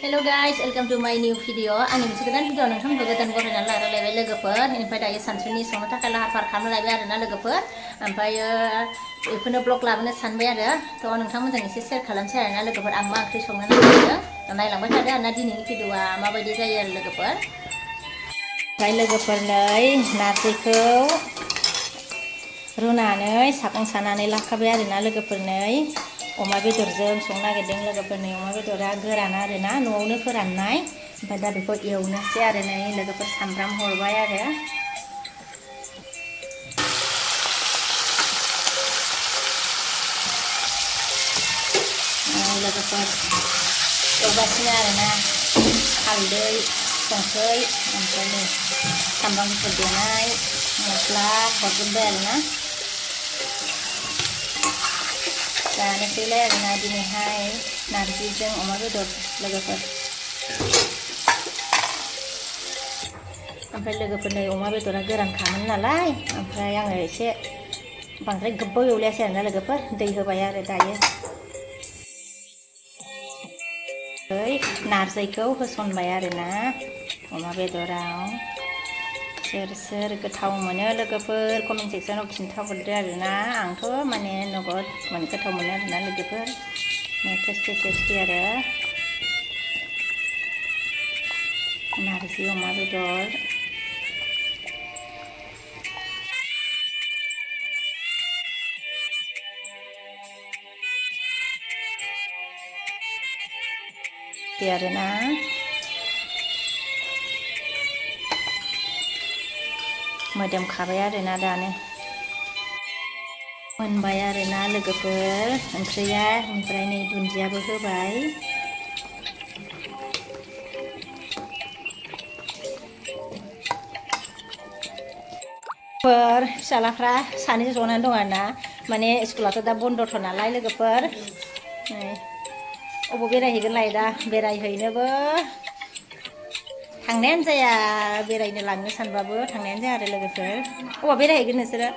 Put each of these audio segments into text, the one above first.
Hello guys, welcome to my new video. Ani moनसे गोदान video नोंथांमोनखौ गोदान बरायनानै लारायलायबाय लोगोफोर बेनिफ्राय दायो सानसुनि संनो थाखाय लाहार फाहार खालामलायबाय आरोना लोगोफोर ओमफ्रायो बेखौनो ब्लग लाबोनो सानबाय आरो थ' नोंथांमोनजों एसे शेयार खालामसै आरोना लोगोफोर आं मा ओंख्रि संनो नागिरदों नायलांबाय थादो आरोना दिनैनि भिडिअआ माबायदि जायो आरो लोगोफोर ओमफ्राय लोगोफोर नै नारजिखौ रुनानै सागं सानानै लाखाबाय आरोना लोगोफोर नै अमा बेदरजों संनो नागिरदों लोगोफोर नै अमा बेदरा गोरान आरोना न'आवनो फोराननाय ओमफ्राय दा बेखौ एवनोसै आरो नै लोगोफोर सामब्राम हरबाय आरो लोगोफोर एवगासिनो आरोना हालदै संख्रै ओमफ्राय नै सामब्राम गुफुर देनाय मस्ला हरजोब्बाय आरोना जानोसैलाय आरोना दिनैहाय नारजिजों अमा बेदर लोगोफोर ओमफ्राय लोगोफोर नै अमा बेदरा गोरानखामोन नालाय ओमफ्राय आङो एसे बांद्राय गोबाव एवलायासै आरोना लोगोफोर दै होबाय आरो दायो नारजिखौ होसनबाय आरोना अमा बेदराव सोर गोथाव मोनो लोगोफोर कमेन्ट सेक्सनाव खिन्थाहरदो आरोना आंथ' माने नोगोद गोथाव मोनो आरोना लोगोफोर टेस्टि आरो नारजि अमा बेदर आरोना मोदोमखाबाय आरोना दानो मोनबाय आरोना लोगोफोर ओंख्रिया ओमफ्राय नै दुन्दियाबो होबाय फिसालाफ्रा सानैजों जनानै दं आरोना माने स्कुलाथ' दा बन्दथ' नालाय लोगोफोर अबाव बेरायहैगोनलाय दा बेरायहैनोबो थांनायानो जाया बेरायनो लांनो सानबाबो थांनायानो जाया आरो लोगोफोर अबाव बेरायहैगोन नोंसोरो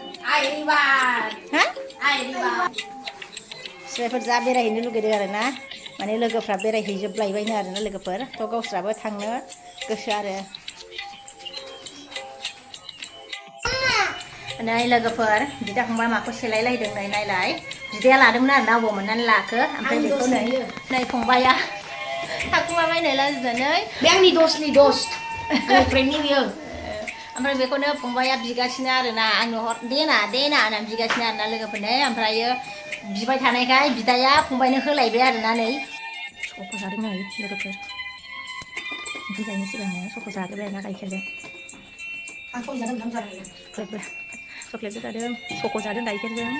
फिसाफोर जा बेरायहैनो लुगैदों आरोना माने लोगोफ्रा बेरायहैजोबलायबायनो आरोना लोगोफोर थ' गावस्राबो थांनो गोसो आरो नै लोगोफोर बिदा फंबाय माखौ सेलायलायदों नै नायलाय बिदाया लादोंमोन आरोना अबाव मोननानै लाखो ओमफ्राय बेखौ नै फंबाया थाखुमाबायनो लाजिनानै बे आंनि दसनि दस गर्लफ्रेन्डनि बियो ओमफ्राय बेखौनो फंबाया बिगासिनो आरोना आंनो हर देना होननानै बिगासिनो आरोना लोगोफोरनो ओमफ्रायो बिबाय थानायखाय बिदाया फंबायनो होलायबाय आरोना नै सक' जादों नै लोगोफोर ओंखाम जायैनि सिगांनो सक' जाग्रोबाय आरोना गाइखेरजों चक्लेटबो जादों सक' जादों गाइखेरजों